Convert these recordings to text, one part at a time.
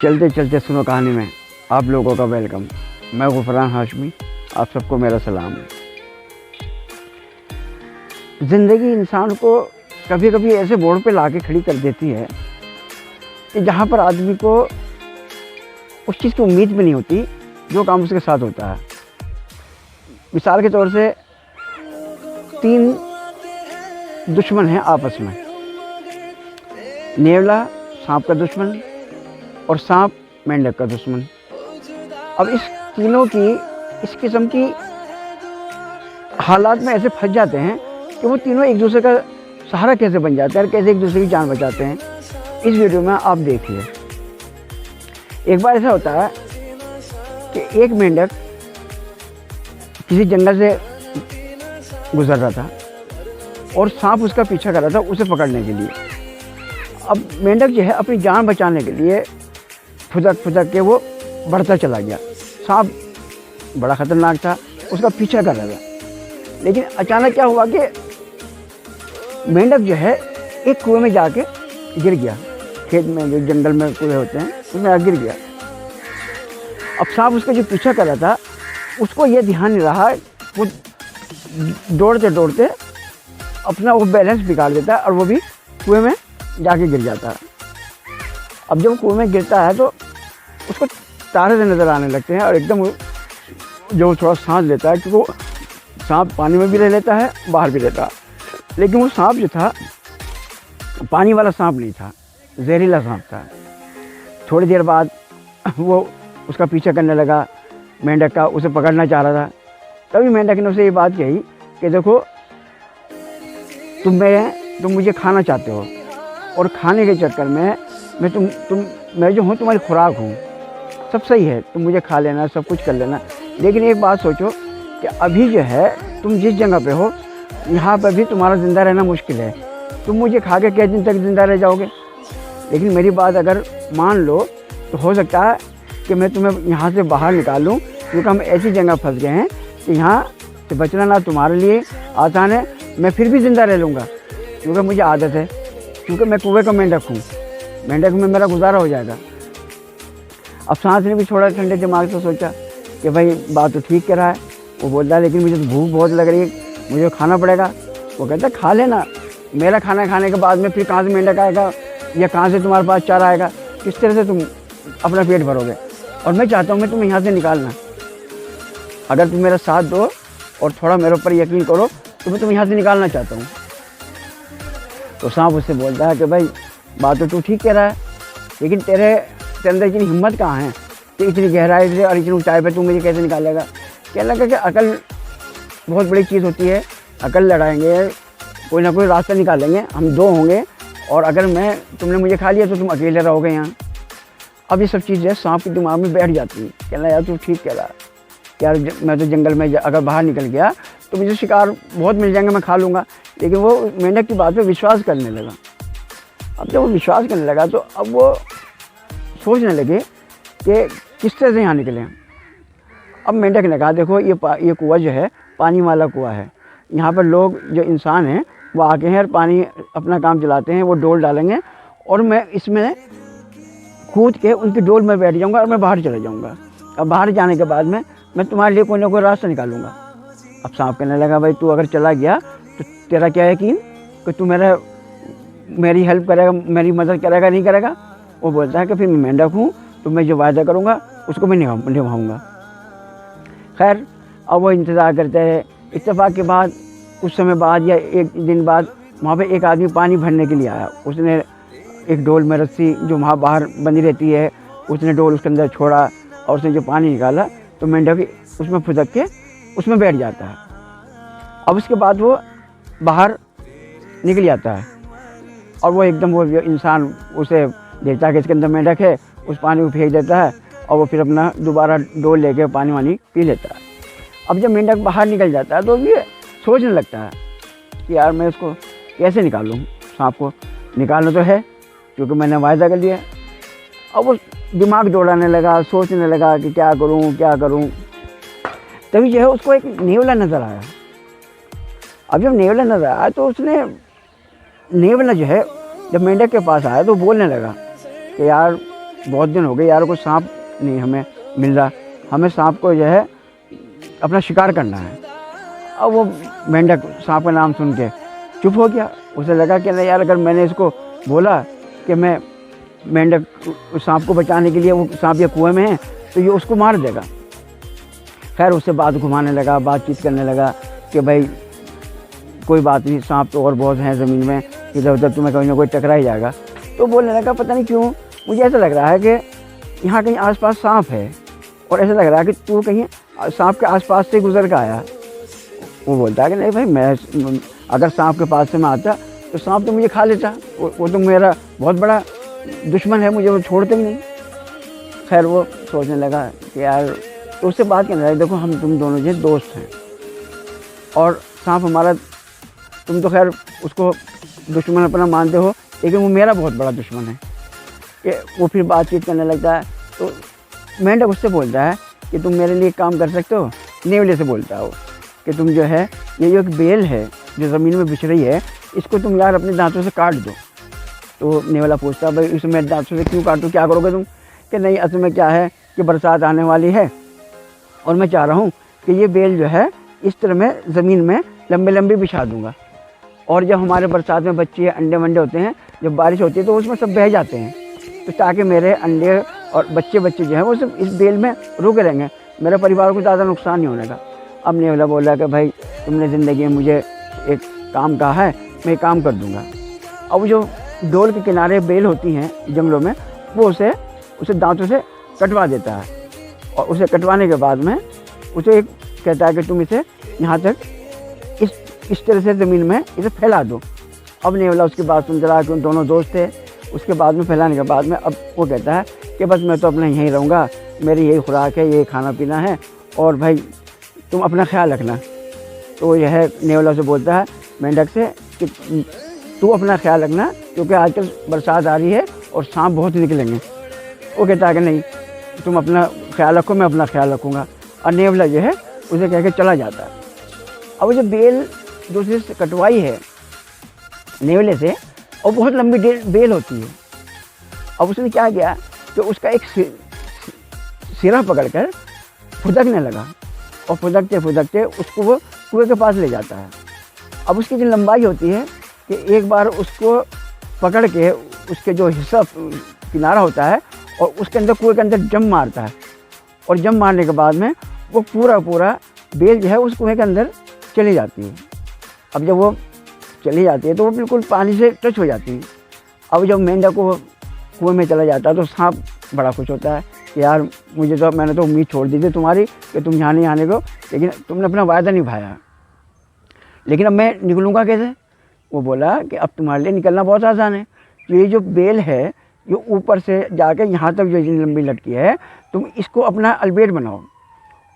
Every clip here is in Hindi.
चलते चलते सुनो कहानी में आप लोगों का वेलकम। मैं गुफरान हाशमी, आप सबको मेरा सलाम। ज़िंदगी इंसान को कभी कभी ऐसे मोड़ पे लाके खड़ी कर देती है कि जहाँ पर आदमी को उस चीज़ की उम्मीद भी नहीं होती जो काम उसके साथ होता है। मिसाल के तौर से 3 दुश्मन हैं आपस में, नेवला सांप का दुश्मन और सांप मेंढक का दुश्मन। अब इस तीनों की इस किस्म की हालात में ऐसे फंस जाते हैं कि वो तीनों एक दूसरे का सहारा कैसे बन जाते हैं और कैसे एक दूसरे की जान बचाते हैं, इस वीडियो में आप देखिए। एक बार ऐसा होता है कि एक मेंढक किसी जंगल से गुजर रहा था और सांप उसका पीछा कर रहा था उसे पकड़ने के लिए। अब मेंढक जो है अपनी जान बचाने के लिए फुदक के वो बढ़ता चला गया। सांप बड़ा ख़तरनाक था, उसका पीछा कर रहा था। लेकिन अचानक क्या हुआ कि मेंढक जो है एक कुएं में जाके गिर गया। खेत में जो जंगल में कुएं होते हैं उसमें गिर गया। अब सांप उसका जो पीछा कर रहा था उसको ये ध्यान नहीं रहा, वो दौड़ते दौड़ते अपना वो बैलेंस बिगाड़ देता है और वो भी कुएं में जाके गिर जाता है। अब जब कुएं में गिरता है तो उसको तारे से नज़र आने लगते हैं और एकदम जो थोड़ा सांस लेता है, क्योंकि सांप पानी में भी रह लेता है बाहर भी रहता है। लेकिन वो सांप जो था पानी वाला सांप नहीं था, जहरीला सांप था। थोड़ी देर बाद वो उसका पीछा करने लगा मेंढक का, उसे पकड़ना चाह रहा था। तभी मेंढक ने उसे ये बात कही कि देखो तुम मुझे खाना चाहते हो और खाने के चक्कर में मैं जो हूँ तुम्हारी खुराक हूँ, सब सही है, तुम मुझे खा लेना, सब कुछ कर लेना। लेकिन एक बात सोचो कि अभी जो है तुम जिस जगह पे हो यहाँ पर भी तुम्हारा ज़िंदा रहना मुश्किल है। तुम मुझे खा के कितने दिन तक ज़िंदा रह जाओगे। लेकिन मेरी बात अगर मान लो तो हो सकता है कि मैं तुम्हें यहाँ से बाहर निकाल लूँ, क्योंकि हम ऐसी जगह फंस गए हैं कि यहाँ से बचना ना तुम्हारे लिए आसान है, मैं फिर भी ज़िंदा रह लूँगा क्योंकि मुझे आदत है, क्योंकि मैं कुएं का मेंढक हूँ, मेंढक में मेरा गुजारा हो जाएगा। अब सांस ने भी थोड़ा ठंडे दिमाग से सोचा कि भाई बात तो ठीक कह रहा है। वो बोलता है लेकिन मुझे तो भूख बहुत लग रही है, मुझे खाना पड़ेगा। वो कहता है खा लेना, मेरा खाना खाने के बाद में फिर कहाँ से मेंढक आएगा या कहाँ से तुम्हारे पास चारा आएगा, किस तरह से तुम अपना पेट भरोगे। और मैं चाहता हूँ मैं तुम्हें यहाँ से निकालना, अगर तुम मेरा साथ दो और थोड़ा मेरे ऊपर यकीन करो तो मैं तुम्हें यहाँ से निकालना चाहता हूँ। तो सांप उससे बोलता है कि भाई बात तो तू ठीक कह रहा है, लेकिन तेरे अंदर इतनी हिम्मत कहाँ है कि इतनी गहराई से और इतनी ऊंचाई पर तू मुझे कैसे निकालेगा। क्या लगा कि अकल बहुत बड़ी चीज़ होती है, अकल लड़ाएंगे, कोई ना कोई रास्ता निकालेंगे, हम 2 होंगे और अगर तुमने मुझे खा लिया तो तुम अकेले रहोगे यहाँ। अब ये सब चीज़ें सांप के दिमाग में बैठ जाती हैं। कहना यार तू ठीक कह रहा है, यार मैं तो जंगल में अगर बाहर निकल गया तो मुझे शिकार बहुत मिल जाएंगे, मैं खा लूँगा। लेकिन वो मेंढक की बात पे विश्वास करने लगा। अब जब वो विश्वास करने लगा तो अब वो सोचने लगे कि किस तरह से यहाँ निकलें। अब मेंढक ने कहा देखो ये कुआं जो है पानी वाला कुआं है, यहाँ पर लोग जो इंसान हैं वो आके हैं और पानी अपना काम चलाते हैं, वो डोल डालेंगे और मैं इसमें कूद के उनकी डोल में बैठ जाऊँगा और मैं बाहर चले जाऊँगा। अब बाहर जाने के बाद में मैं तुम्हारे लिए कोई ना कोई रास्ता निकालूंगा। अब सांप कहने लगा भाई तू अगर चला गया तो तेरा क्या यकीन कि तू मेरी हेल्प करेगा, मेरी मदद करेगा नहीं करेगा। वो बोलता है कि फिर मैं मेंढक हूँ तो मैं जो वायदा करूँगा उसको मैं निभाऊँगा। खैर अब वो इंतज़ार करते हैं। इत्तेफाक के बाद कुछ समय बाद या एक दिन बाद वहाँ पे एक आदमी पानी भरने के लिए आया। उसने एक डोल में रस्सी जो वहाँ बाहर बंधी रहती है, उसने डोल उसके अंदर छोड़ा और उसने जो पानी निकाला तो मेंढक उसमें फुदक के उसमें बैठ जाता है। अब उसके बाद वो बाहर निकल जाता है और वो एकदम वो इंसान उसे देखता है कि इसके अंदर मेंढक है, उस पानी को फेंक देता है और वो फिर अपना दोबारा डोल लेके पानी वानी पी लेता है। अब जब मेंढक बाहर निकल जाता है तो ये सोचने लगता है कि यार मैं उसको कैसे निकालूँ, सांप को निकालना तो है क्योंकि मैंने वायदा कर लिया। अब वो दिमाग दौड़ाने लगा, सोचने लगा कि क्या करूं। तभी जो है उसको एक नेवला नज़र आया। अब जब नेवला नज़र आया तो नेवला जो है जब मेंढक के पास आया तो बोलने लगा कि यार बहुत दिन हो गए यार, कोई सांप नहीं हमें मिल रहा, हमें सांप को जो है अपना शिकार करना है। अब वो मेंढक सांप का नाम सुन के चुप हो गया। उसे लगा कि नहीं यार, अगर मैंने इसको बोला कि मैं मेंढक सांप को बचाने के लिए, वो सांप ये कुएं में है, तो ये उसको मार देगा। खैर उससे बात घुमाने लगा, बातचीत करने लगा कि भाई कोई बात नहीं, सांप तो और बहुत हैं ज़मीन में, इधर उधर तुम्हें कहीं ना कोई टकरा ही जाएगा। तो बोलने लगा पता नहीं क्यों मुझे ऐसा लग रहा है कि यहाँ कहीं आसपास सांप है, और ऐसा लग रहा है कि तू कहीं सांप के आसपास से गुजर कर आया। वो बोलता है कि नहीं भाई, मैं अगर सांप के पास से मैं आता तो सांप तो मुझे खा लेता, वो तो मेरा बहुत बड़ा दुश्मन है, मुझे वो छोड़ते ही नहीं। खैर वो सोचने लगा कि यार, तो उससे बात करने लगा, देखो हम तुम दोनों जो दोस्त हैं, और सांप हमारा, तुम तो खैर उसको दुश्मन अपना मानते हो, लेकिन वो मेरा बहुत बड़ा दुश्मन है। कि वो फिर बातचीत करने लगता है। तो मेंढक उससे बोलता है कि तुम मेरे लिए काम कर सकते हो। नेवले से बोलता है वो कि तुम जो है, ये जो एक बेल है जो ज़मीन में बिछ रही है, इसको तुम यार अपने दांतों से काट दो। तो नेवला पूछता है भाई इसे मैं दांतों से क्यों काटूँ, क्या करोगे तुम? कि नहीं, असल में क्या है कि बरसात आने वाली है, और मैं चाह रहा हूँ कि ये बेल जो है इस तरह मैं ज़मीन में लंबे लंबे बिछा दूँगा, और जब हमारे बरसात में बच्चे अंडे वंडे होते हैं, जब बारिश होती है तो उसमें सब बह जाते हैं, तो ताकि मेरे अंडे और बच्चे जो हैं वो सब इस बेल में रुके रहेंगे, मेरे परिवार को ज़्यादा नुकसान नहीं होने का। अब नेवला बोला कि भाई तुमने ज़िंदगी में मुझे एक काम कहा है, मैं काम कर दूँगा। अब जो डोल के किनारे बेल होती हैं जंगलों में, वो उसे दांतों से कटवा देता है, और उसे कटवाने के बाद में उसे एक कहता है कि तुम इसे यहाँ तक इस तरह से ज़मीन में इसे फैला दो। अब नेवला उसकी बात सुन रहा कि उन दोनों दोस्त थे। उसके बाद में फैलाने के बाद में अब वो कहता है कि बस मैं तो अपना यहीं रहूँगा, मेरी यही खुराक है, यही खाना पीना है, और भाई तुम अपना ख्याल रखना। तो यह नेवला से बोलता है मेंढक से कि तू अपना ख्याल रखना, क्योंकि आजकल बरसात आ रही है और सांप बहुत निकलेंगे। वो कहता है कि नहीं, तुम अपना ख्याल रखो, मैं अपना ख्याल रखूँगा। और नेवला जो है उसे कह के चला जाता है। अब वो जो बेल दूसरे से कटवाई है नेवले से, और बहुत लंबी बेल होती है। अब उसने क्या किया कि उसका एक सिरा पकड़कर फुदकने लगा, और फुदकते फुदकते उसको वो कुएं के पास ले जाता है। अब उसकी जो लंबाई होती है कि एक बार उसको पकड़ के उसके जो हिस्सा किनारा होता है, और उसके अंदर कुएं के अंदर जम मारता है, और जम मारने के बाद में वो पूरा बेल जो है उस कुएं के अंदर चली जाती है। अब जब वो चली जाती है तो वो बिल्कुल पानी से टच हो जाती है। अब जब मेंढक को कुएं में चला जाता है तो सांप बड़ा खुश होता है कि यार मैंने तो उम्मीद छोड़ दी थी तुम्हारी कि तुम यहाँ नहीं आने को, लेकिन तुमने अपना वायदा निभाया, लेकिन अब मैं निकलूँगा कैसे? वो बोला कि अब तुम्हारे लिए निकलना बहुत आसान है। ये जो बेल है, ये ऊपर से जाके यहाँ तक जो इतनी लंबी लटकी है, तुम इसको अपना अल्बेट बनाओ,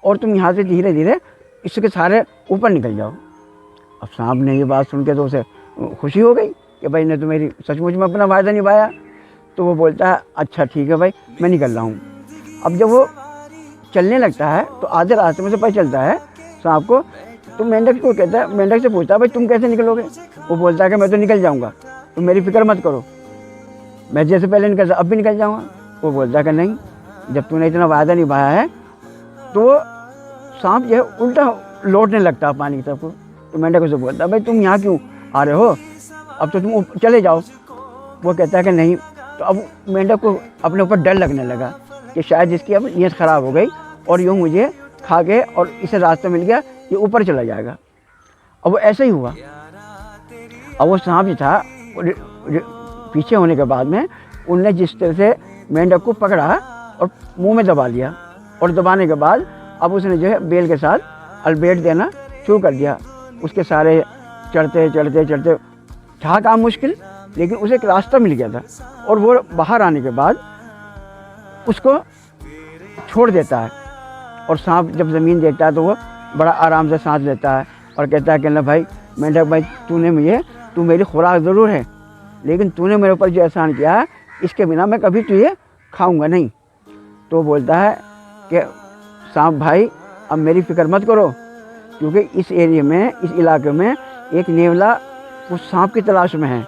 और तुम यहाँ से धीरे धीरे इसके सारे ऊपर निकल जाओ। अब सांप ने ये बात सुन के तो उसे खुशी हो गई कि भाई ने तो मेरी सचमुच में अपना वायदा निभाया। तो वो बोलता है अच्छा ठीक है भाई, मैं निकल रहा हूँ। अब जब वो चलने लगता है तो आधे रास्ते में से पता चलता है सांप को, तो मेंढक को कहता है, मेंढक से पूछता है भाई तुम कैसे निकलोगे? वो बोलता है कि मैं तो निकल जाऊँगा, तुम मेरी फिक्र मत करो, मैं जैसे पहले निकलता अब भी निकल जाऊँगा। वो बोलता है कि नहीं, जब तूने इतना वायदा निभाया है। तो सांप जो है उल्टा लौटने लगता है पानी की तरफ। तो मेंढक उसे बोलता है भाई तुम यहाँ क्यों आ रहे हो, अब तो तुम चले जाओ। वो कहता है कि नहीं। तो अब मेंढक को अपने ऊपर डर लगने लगा कि शायद इसकी अब नीयत ख़राब हो गई और यूँ मुझे खा के और इसे रास्ता मिल गया, ये ऊपर चला जाएगा। अब वो ऐसा ही हुआ। अब वो सांप जो था पीछे होने के बाद में उनने जिस तरह से मेंढक को पकड़ा और मुंह में दबा लिया, और दबाने के बाद अब उसने जो है बेल के साथ अल्बेट देना शुरू कर दिया। उसके सारे चढ़ते चढ़ते चढ़ते था काम मुश्किल, लेकिन उसे एक रास्ता मिल गया था, और वो बाहर आने के बाद उसको छोड़ देता है। और सांप जब ज़मीन देखता है तो वो बड़ा आराम से सांस लेता है और कहता है कि ना भाई मेंढक भाई, तू मेरी खुराक ज़रूर है, लेकिन तूने मेरे ऊपर जो एहसान किया है इसके बिना मैं कभी तुझे खाऊंगा नहीं। तो बोलता है कि सांप भाई अब मेरी फ़िक्र मत करो, क्योंकि इस एरिया में, इस इलाके में एक नेवला उस सांप की तलाश में है,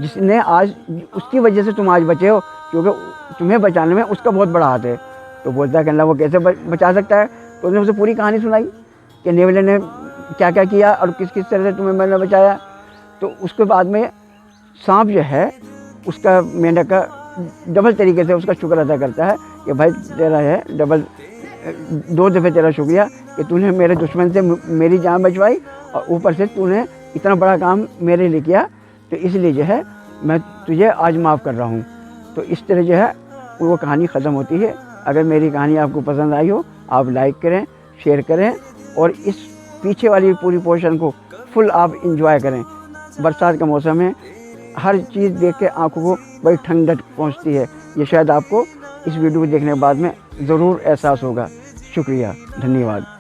जिसने आज, उसकी वजह से तुम आज बचे हो, क्योंकि तुम्हें बचाने में उसका बहुत बड़ा हाथ है। तो बोलता है कि अल्लाह वो कैसे बचा सकता है। तो उसने उसे पूरी कहानी सुनाई कि नेवले ने क्या क्या किया और किस किस तरह से तुम्हें मैंने बचाया। तो उसके बाद में सांप जो है उसका मेंढक का डबल तरीके से उसका शुक्र अदा करता है कि भाई तेरा है डबल 2 दफ़े तेरा शुक्रिया कि तूने मेरे दुश्मन से मेरी जान बचवाई और ऊपर से तूने इतना बड़ा काम मेरे लिए किया, तो इसलिए जो है मैं तुझे आज माफ़ कर रहा हूँ। तो इस तरह जो है वो कहानी ख़त्म होती है। अगर मेरी कहानी आपको पसंद आई हो आप लाइक करें, शेयर करें और इस पीछे वाली पूरी पोर्शन को फुल आप इंजॉय करें। बरसात का मौसम है, हर चीज़ देख के आँखों को बड़ी ठंडक पहुँचती है। ये शायद आपको इस वीडियो को देखने के बाद में ज़रूर एहसास होगा। शुक्रिया, धन्यवाद।